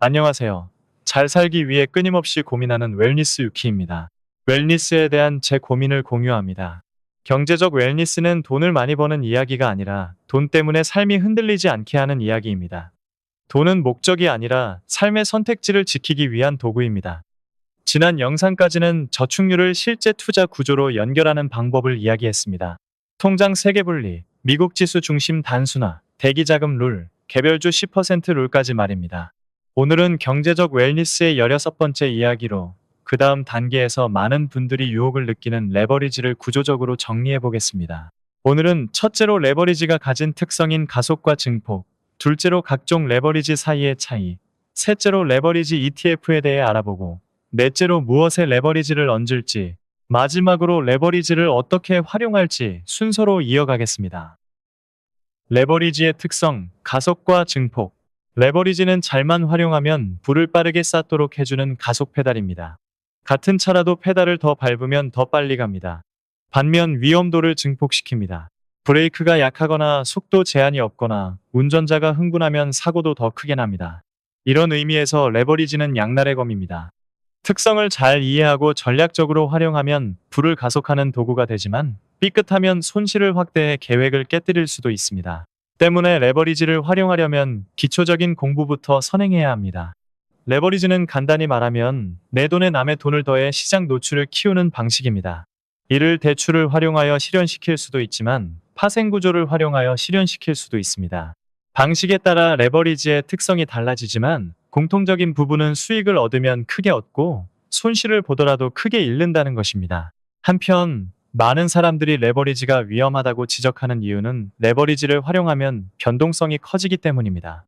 안녕하세요. 잘 살기 위해 끊임없이 고민하는 웰니스 유키입니다. 웰니스에 대한 제 고민을 공유합니다. 경제적 웰니스는 돈을 많이 버는 이야기가 아니라 돈 때문에 삶이 흔들리지 않게 하는 이야기입니다. 돈은 목적이 아니라 삶의 선택지를 지키기 위한 도구입니다. 지난 영상까지는 저축률을 실제 투자 구조로 연결하는 방법을 이야기했습니다. 통장 세계 분리, 미국 지수 중심 단순화, 대기자금 룰, 개별주 10% 룰까지 말입니다. 오늘은 경제적 웰니스의 16번째 이야기로 그 다음 단계에서 많은 분들이 유혹을 느끼는 레버리지를 구조적으로 정리해 보겠습니다. 오늘은 첫째로 레버리지가 가진 특성인 가속과 증폭, 둘째로 각종 레버리지 사이의 차이, 셋째로 레버리지 ETF에 대해 알아보고, 넷째로 무엇에 레버리지를 얹을지, 마지막으로 레버리지를 어떻게 활용할지 순서로 이어가겠습니다. 레버리지의 특성, 가속과 증폭. 레버리지는 잘만 활용하면 불을 빠르게 쌓도록 해주는 가속 페달입니다. 같은 차라도 페달을 더 밟으면 더 빨리 갑니다. 반면 위험도를 증폭시킵니다. 브레이크가 약하거나 속도 제한이 없거나 운전자가 흥분하면 사고도 더 크게 납니다. 이런 의미에서 레버리지는 양날의 검입니다. 특성을 잘 이해하고 전략적으로 활용하면 불을 가속하는 도구가 되지만 삐끗하면 손실을 확대해 계획을 깨뜨릴 수도 있습니다. 때문에 레버리지를 활용하려면 기초적인 공부부터 선행해야 합니다. 레버리지는 간단히 말하면 내 돈에 남의 돈을 더해 시장 노출을 키우는 방식입니다. 이를 대출을 활용하여 실현시킬 수도 있지만 파생구조를 활용하여 실현시킬 수도 있습니다. 방식에 따라 레버리지의 특성이 달라지지만 공통적인 부분은 수익을 얻으면 크게 얻고 손실을 보더라도 크게 잃는다는 것입니다. 한편 많은 사람들이 레버리지가 위험하다고 지적하는 이유는 레버리지를 활용하면 변동성이 커지기 때문입니다.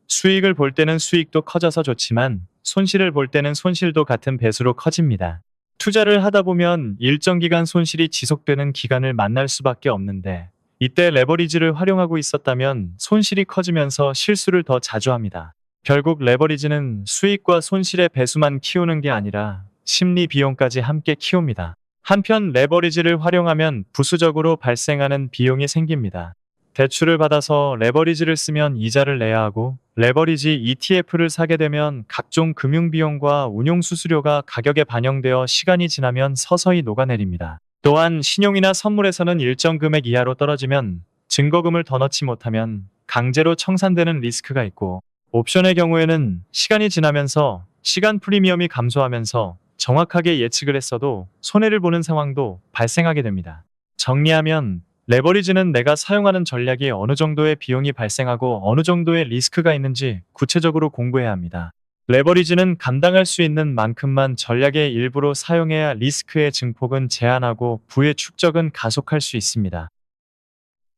수익을 볼 때는 수익도 커져서 좋지만 손실을 볼 때는 손실도 같은 배수로 커집니다. 투자를 하다 보면 일정 기간 손실이 지속되는 기간을 만날 수밖에 없는데 이때 레버리지를 활용하고 있었다면 손실이 커지면서 실수를 더 자주 합니다. 결국 레버리지는 수익과 손실의 배수만 키우는 게 아니라 심리 비용까지 함께 키웁니다. 한편 레버리지를 활용하면 부수적으로 발생하는 비용이 생깁니다. 대출을 받아서 레버리지를 쓰면 이자를 내야 하고 레버리지 ETF를 사게 되면 각종 금융비용과 운용수수료가 가격에 반영되어 시간이 지나면 서서히 녹아내립니다. 또한 신용이나 선물에서는 일정 금액 이하로 떨어지면 증거금을 더 넣지 못하면 강제로 청산되는 리스크가 있고 옵션의 경우에는 시간이 지나면서 시간 프리미엄이 감소하면서 정확하게 예측을 했어도 손해를 보는 상황도 발생하게 됩니다. 정리하면 레버리지는 내가 사용하는 전략이 어느 정도의 비용이 발생하고 어느 정도의 리스크가 있는지 구체적으로 공부해야 합니다. 레버리지는 감당할 수 있는 만큼만 전략의 일부로 사용해야 리스크의 증폭은 제한하고 부의 축적은 가속할 수 있습니다.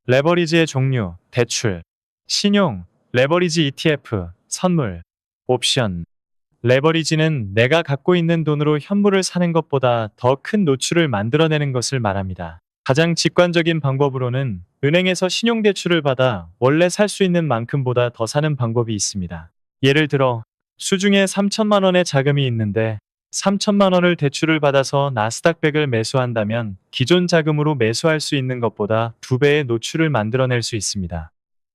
레버리지의 종류, 대출, 신용, 레버리지 ETF, 선물, 옵션. 레버리지는 내가 갖고 있는 돈으로 현물을 사는 것보다 더 큰 노출을 만들어내는 것을 말합니다. 가장 직관적인 방법으로는 은행에서 신용대출을 받아 원래 살 수 있는 만큼보다 더 사는 방법이 있습니다. 예를 들어 수중에 3천만 원의 자금이 있는데 3천만 원을 대출을 받아서 나스닥 100을 매수한다면 기존 자금으로 매수할 수 있는 것보다 2배의 노출을 만들어낼 수 있습니다.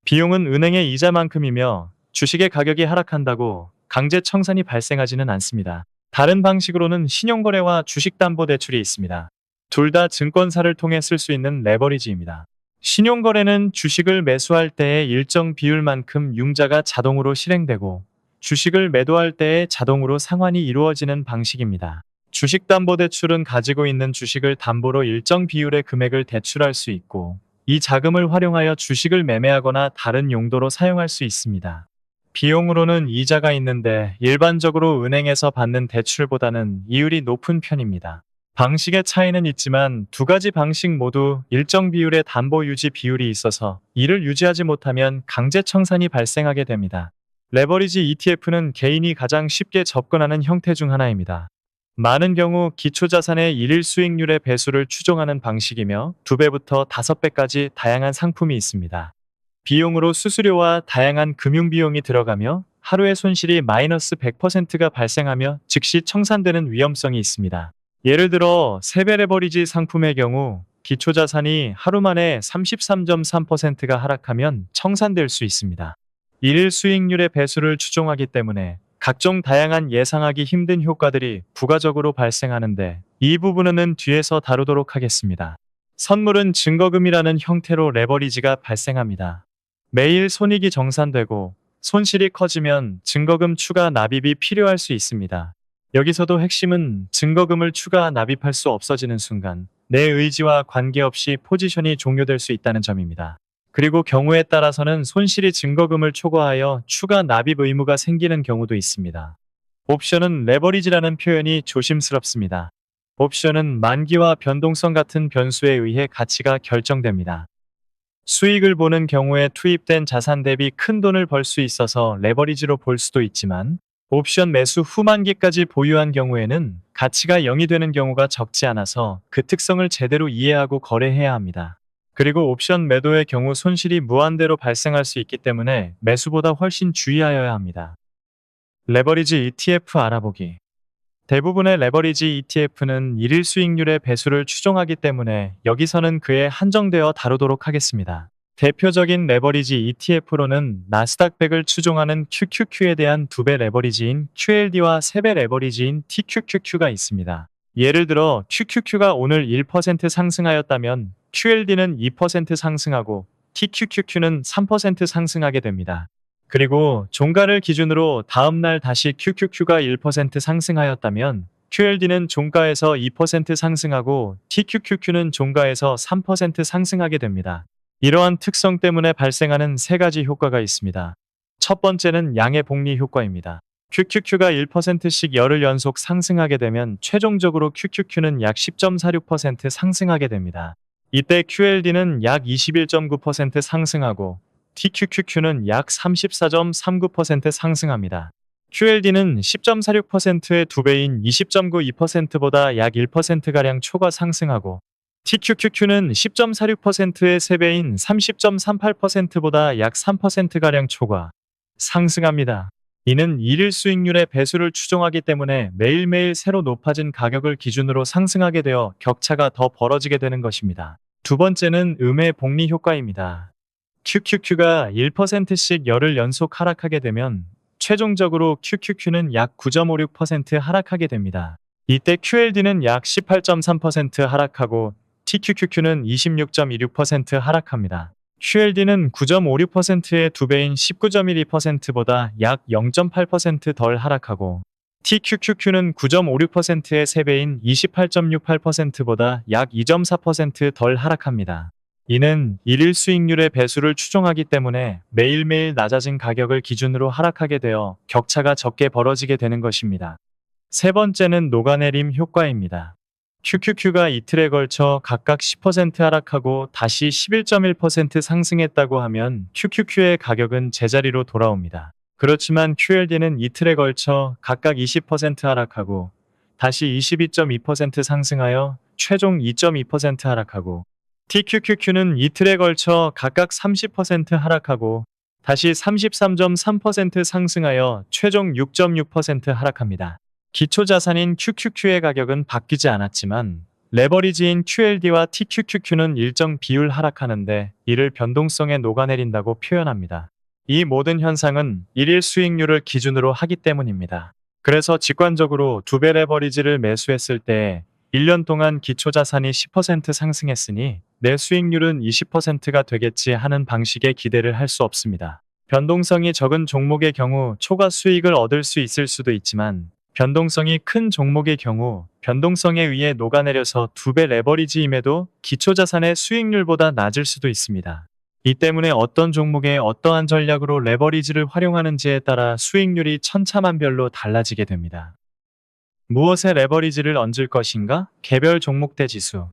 비용은 은행의 이자만큼이며 주식의 가격이 하락한다고 강제 청산이 발생하지는 않습니다. 다른 방식으로는 신용거래와 주식담보대출이 있습니다. 둘 다 증권사를 통해 쓸 수 있는 레버리지입니다. 신용거래는 주식을 매수할 때의 일정 비율만큼 융자가 자동으로 실행되고 주식을 매도할 때에 자동으로 상환이 이루어지는 방식입니다. 주식담보대출은 가지고 있는 주식을 담보로 일정 비율의 금액을 대출할 수 있고 이 자금을 활용하여 주식을 매매하거나 다른 용도로 사용할 수 있습니다. 비용으로는 이자가 있는데 일반적으로 은행에서 받는 대출보다는 이율이 높은 편입니다. 방식의 차이는 있지만 두 가지 방식 모두 일정 비율의 담보 유지 비율이 있어서 이를 유지하지 못하면 강제 청산이 발생하게 됩니다. 레버리지 ETF는 개인이 가장 쉽게 접근하는 형태 중 하나입니다. 많은 경우 기초자산의 일일 수익률의 배수를 추종하는 방식이며 2배부터 5배까지 다양한 상품이 있습니다. 비용으로 수수료와 다양한 금융비용이 들어가며 하루의 손실이 마이너스 100%가 발생하며 즉시 청산되는 위험성이 있습니다. 예를 들어 3배 레버리지 상품의 경우 기초자산이 하루 만에 33.3%가 하락하면 청산될 수 있습니다. 일일 수익률의 배수를 추종하기 때문에 각종 다양한 예상하기 힘든 효과들이 부가적으로 발생하는데 이 부분은 뒤에서 다루도록 하겠습니다. 선물은 증거금이라는 형태로 레버리지가 발생합니다. 매일 손익이 정산되고 손실이 커지면 증거금 추가 납입이 필요할 수 있습니다. 여기서도 핵심은 증거금을 추가 납입할 수 없어지는 순간 내 의지와 관계없이 포지션이 종료될 수 있다는 점입니다. 그리고 경우에 따라서는 손실이 증거금을 초과하여 추가 납입 의무가 생기는 경우도 있습니다. 옵션은 레버리지라는 표현이 조심스럽습니다. 옵션은 만기와 변동성 같은 변수에 의해 가치가 결정됩니다. 수익을 보는 경우에 투입된 자산 대비 큰 돈을 벌 수 있어서 레버리지로 볼 수도 있지만 옵션 매수 후 만기까지 보유한 경우에는 가치가 0이 되는 경우가 적지 않아서 그 특성을 제대로 이해하고 거래해야 합니다. 그리고 옵션 매도의 경우 손실이 무한대로 발생할 수 있기 때문에 매수보다 훨씬 주의하여야 합니다. 레버리지 ETF 알아보기. 대부분의 레버리지 ETF는 일일 수익률의 배수를 추종하기 때문에 여기서는 그에 한정되어 다루도록 하겠습니다. 대표적인 레버리지 ETF로는 나스닥 100을 추종하는 QQQ에 대한 2배 레버리지인 QLD와 3배 레버리지인 TQQQ가 있습니다. 예를 들어 QQQ가 오늘 1% 상승하였다면 QLD는 2% 상승하고 TQQQ는 3% 상승하게 됩니다. 그리고 종가를 기준으로 다음날 다시 QQQ가 1% 상승하였다면 QLD는 종가에서 2% 상승하고 TQQQ는 종가에서 3% 상승하게 됩니다. 이러한 특성 때문에 발생하는 세 가지 효과가 있습니다. 첫 번째는 양의 복리 효과입니다. QQQ가 1%씩 열흘 연속 상승하게 되면 최종적으로 QQQ는 약 10.46% 상승하게 됩니다. 이때 QLD는 약 21.9% 상승하고 TQQQ는 약 34.39% 상승합니다. QLD는 10.46%의 2배인 20.92%보다 약 1%가량 초과 상승하고 TQQQ는 10.46%의 3배인 30.38%보다 약 3%가량 초과 상승합니다. 이는 일일 수익률의 배수를 추종하기 때문에 매일매일 새로 높아진 가격을 기준으로 상승하게 되어 격차가 더 벌어지게 되는 것입니다. 두 번째는 음의 복리 효과입니다. QQQ가 1%씩 열흘 연속 하락하게 되면 최종적으로 QQQ는 약 9.56% 하락하게 됩니다. 이때 QLD는 약 18.3% 하락하고 TQQQ는 26.26% 하락합니다. QLD는 9.56%의 2배인 19.12%보다 약 0.8% 덜 하락하고 TQQQ는 9.56%의 3배인 28.68%보다 약 2.4% 덜 하락합니다. 이는 일일 수익률의 배수를 추종하기 때문에 매일매일 낮아진 가격을 기준으로 하락하게 되어 격차가 적게 벌어지게 되는 것입니다. 세 번째는 녹아내림 효과입니다. QQQ가 이틀에 걸쳐 각각 10% 하락하고 다시 11.1% 상승했다고 하면 QQQ의 가격은 제자리로 돌아옵니다. 그렇지만 QLD는 이틀에 걸쳐 각각 20% 하락하고 다시 22.2% 상승하여 최종 2.2% 하락하고 TQQQ는 이틀에 걸쳐 각각 30% 하락하고 다시 33.3% 상승하여 최종 6.6% 하락합니다. 기초자산인 QQQ의 가격은 바뀌지 않았지만 레버리지인 QLD와 TQQQ는 일정 비율 하락하는데 이를 변동성에 녹아내린다고 표현합니다. 이 모든 현상은 일일 수익률을 기준으로 하기 때문입니다. 그래서 직관적으로 2배 레버리지를 매수했을 때 1년 동안 기초자산이 10% 상승했으니 내 수익률은 20%가 되겠지 하는 방식의 기대를 할 수 없습니다. 변동성이 적은 종목의 경우 초과 수익을 얻을 수 있을 수도 있지만 변동성이 큰 종목의 경우 변동성에 의해 녹아내려서 2배 레버리지임에도 기초자산의 수익률보다 낮을 수도 있습니다. 이 때문에 어떤 종목에 어떠한 전략으로 레버리지를 활용하는지에 따라 수익률이 천차만별로 달라지게 됩니다. 무엇에 레버리지를 얹을 것인가? 개별 종목대 지수.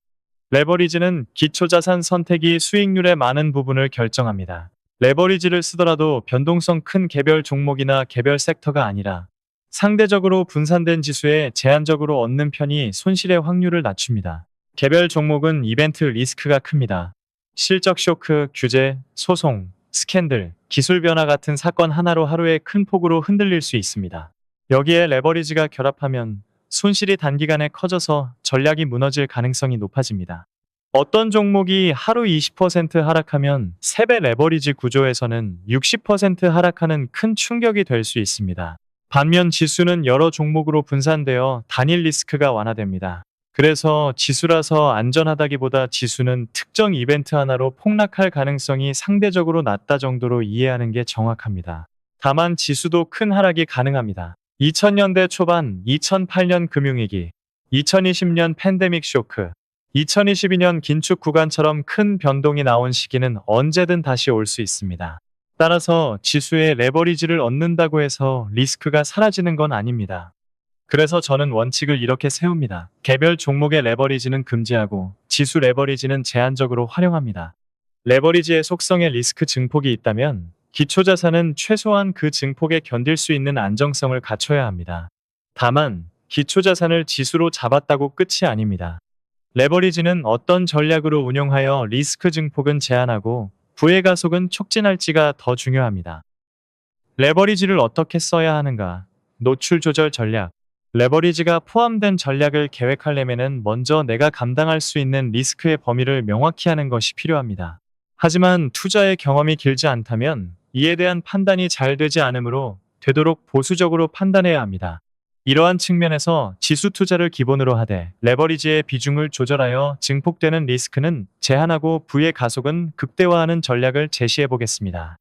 레버리지는 기초자산 선택이 수익률의 많은 부분을 결정합니다. 레버리지를 쓰더라도 변동성 큰 개별 종목이나 개별 섹터가 아니라 상대적으로 분산된 지수에 제한적으로 얻는 편이 손실의 확률을 낮춥니다. 개별 종목은 이벤트 리스크가 큽니다. 실적 쇼크, 규제, 소송, 스캔들, 기술 변화 같은 사건 하나로 하루에 큰 폭으로 흔들릴 수 있습니다. 여기에 레버리지가 결합하면 손실이 단기간에 커져서 전략이 무너질 가능성이 높아집니다. 어떤 종목이 하루 20% 하락하면 3배 레버리지 구조에서는 60% 하락하는 큰 충격이 될 수 있습니다. 반면 지수는 여러 종목으로 분산되어 단일 리스크가 완화됩니다. 그래서 지수라서 안전하다기보다 지수는 특정 이벤트 하나로 폭락할 가능성이 상대적으로 낮다 정도로 이해하는 게 정확합니다. 다만 지수도 큰 하락이 가능합니다. 2000년대 초반, 2008년 금융위기, 2020년 팬데믹 쇼크, 2022년 긴축 구간처럼 큰 변동이 나온 시기는 언제든 다시 올 수 있습니다. 따라서 지수의 레버리지를 얻는다고 해서 리스크가 사라지는 건 아닙니다. 그래서 저는 원칙을 이렇게 세웁니다. 개별 종목의 레버리지는 금지하고 지수 레버리지는 제한적으로 활용합니다. 레버리지의 속성에 리스크 증폭이 있다면 기초자산은 최소한 그 증폭에 견딜 수 있는 안정성을 갖춰야 합니다. 다만 기초자산을 지수로 잡았다고 끝이 아닙니다. 레버리지는 어떤 전략으로 운용하여 리스크 증폭은 제한하고 부의 가속은 촉진할지가 더 중요합니다. 레버리지를 어떻게 써야 하는가? 노출 조절 전략. 레버리지가 포함된 전략을 계획하려면 먼저 내가 감당할 수 있는 리스크의 범위를 명확히 하는 것이 필요합니다. 하지만 투자의 경험이 길지 않다면 이에 대한 판단이 잘 되지 않으므로 되도록 보수적으로 판단해야 합니다. 이러한 측면에서 지수 투자를 기본으로 하되 레버리지의 비중을 조절하여 증폭되는 리스크는 제한하고 부의 가속은 극대화하는 전략을 제시해 보겠습니다.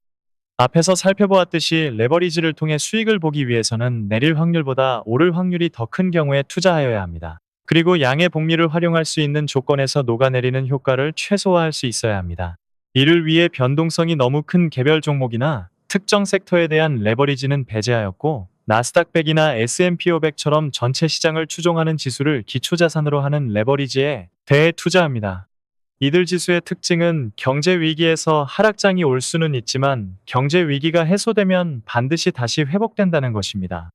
앞에서 살펴보았듯이 레버리지를 통해 수익을 보기 위해서는 내릴 확률보다 오를 확률이 더 큰 경우에 투자하여야 합니다. 그리고 양의 복리를 활용할 수 있는 조건에서 녹아내리는 효과를 최소화할 수 있어야 합니다. 이를 위해 변동성이 너무 큰 개별 종목이나 특정 섹터에 대한 레버리지는 배제하였고 나스닥 100이나 S&P 500처럼 전체 시장을 추종하는 지수를 기초자산으로 하는 레버리지에 대해 투자합니다. 이들 지수의 특징은 경제 위기에서 하락장이 올 수는 있지만 경제 위기가 해소되면 반드시 다시 회복된다는 것입니다.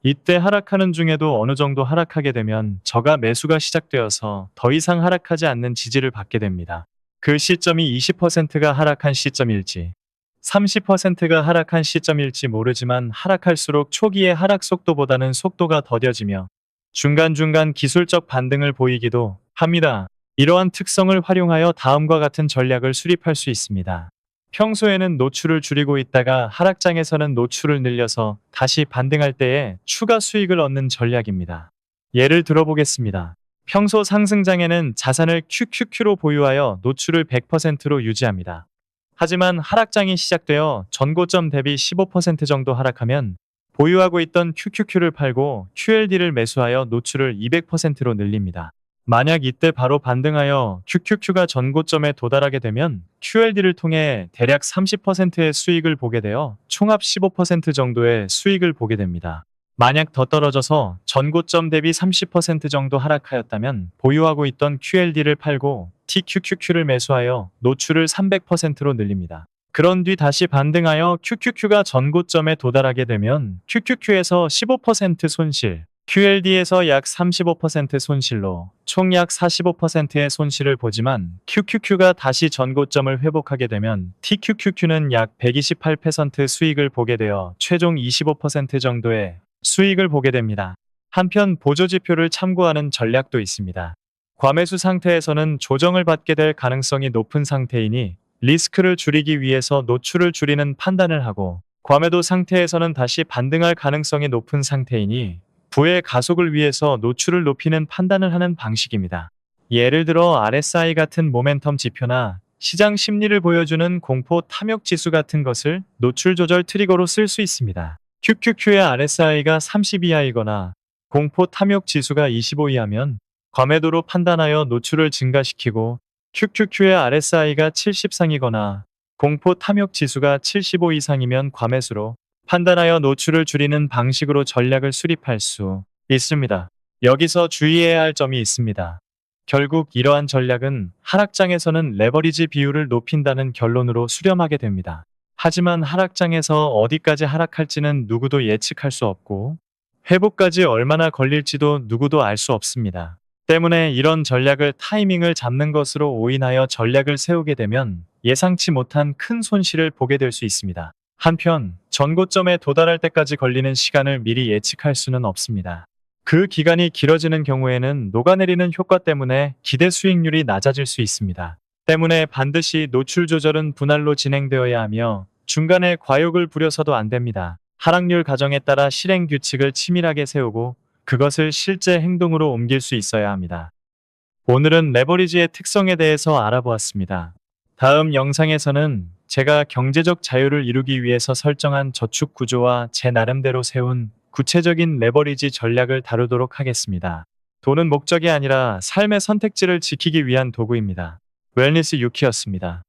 이때 하락하는 중에도 어느 정도 하락하게 되면 저가 매수가 시작되어서 더 이상 하락하지 않는 지지를 받게 됩니다. 그 시점이 20%가 하락한 시점일지 30%가 하락한 시점일지 모르지만 하락할수록 초기의 하락 속도보다는 속도가 더뎌지며 중간중간 기술적 반등을 보이기도 합니다. 이러한 특성을 활용하여 다음과 같은 전략을 수립할 수 있습니다. 평소에는 노출을 줄이고 있다가 하락장에서는 노출을 늘려서 다시 반등할 때에 추가 수익을 얻는 전략입니다. 예를 들어보겠습니다. 평소 상승장에는 자산을 QQQ로 보유하여 노출을 100%로 유지합니다. 하지만 하락장이 시작되어 전고점 대비 15% 정도 하락하면 보유하고 있던 QQQ를 팔고 QLD를 매수하여 노출을 200%로 늘립니다. 만약 이때 바로 반등하여 QQQ가 전고점에 도달하게 되면 QLD를 통해 대략 30%의 수익을 보게 되어 총합 15% 정도의 수익을 보게 됩니다. 만약 더 떨어져서 전고점 대비 30% 정도 하락하였다면 보유하고 있던 QLD를 팔고 TQQQ를 매수하여 노출을 300%로 늘립니다. 그런 뒤 다시 반등하여 QQQ가 전고점에 도달하게 되면 QQQ에서 15% 손실, QLD에서 약 35% 손실로 총 약 45%의 손실을 보지만 QQQ가 다시 전고점을 회복하게 되면 TQQQ는 약 128% 수익을 보게 되어 최종 25% 정도의 수익을 보게 됩니다. 한편 보조지표를 참고하는 전략도 있습니다. 과매수 상태에서는 조정을 받게 될 가능성이 높은 상태이니 리스크를 줄이기 위해서 노출을 줄이는 판단을 하고 과매도 상태에서는 다시 반등할 가능성이 높은 상태이니 부의 가속을 위해서 노출을 높이는 판단을 하는 방식입니다. 예를 들어 RSI 같은 모멘텀 지표나 시장 심리를 보여주는 공포 탐욕 지수 같은 것을 노출 조절 트리거로 쓸 수 있습니다. QQQ의 RSI가 30 이하이거나 공포 탐욕 지수가 25 이하면 과매도로 판단하여 노출을 증가시키고 QQQ의 RSI가 70 상이거나 공포 탐욕 지수가 75 이상이면 과매수로 판단하여 노출을 줄이는 방식으로 전략을 수립할 수 있습니다. 여기서 주의해야 할 점이 있습니다. 결국 이러한 전략은 하락장에서는 레버리지 비율을 높인다는 결론으로 수렴하게 됩니다. 하지만 하락장에서 어디까지 하락할지는 누구도 예측할 수 없고 회복까지 얼마나 걸릴지도 누구도 알 수 없습니다. 때문에 이런 전략을 타이밍을 잡는 것으로 오인하여 전략을 세우게 되면 예상치 못한 큰 손실을 보게 될 수 있습니다. 한편 전고점에 도달할 때까지 걸리는 시간을 미리 예측할 수는 없습니다. 그 기간이 길어지는 경우에는 녹아내리는 효과 때문에 기대 수익률이 낮아질 수 있습니다. 때문에 반드시 노출 조절은 분할로 진행되어야 하며 중간에 과욕을 부려서도 안 됩니다. 하락률 가정에 따라 실행 규칙을 치밀하게 세우고 그것을 실제 행동으로 옮길 수 있어야 합니다. 오늘은 레버리지의 특성에 대해서 알아보았습니다. 다음 영상에서는 제가 경제적 자유를 이루기 위해서 설정한 저축 구조와 제 나름대로 세운 구체적인 레버리지 전략을 다루도록 하겠습니다. 돈은 목적이 아니라 삶의 선택지를 지키기 위한 도구입니다. 웰니스 유키였습니다.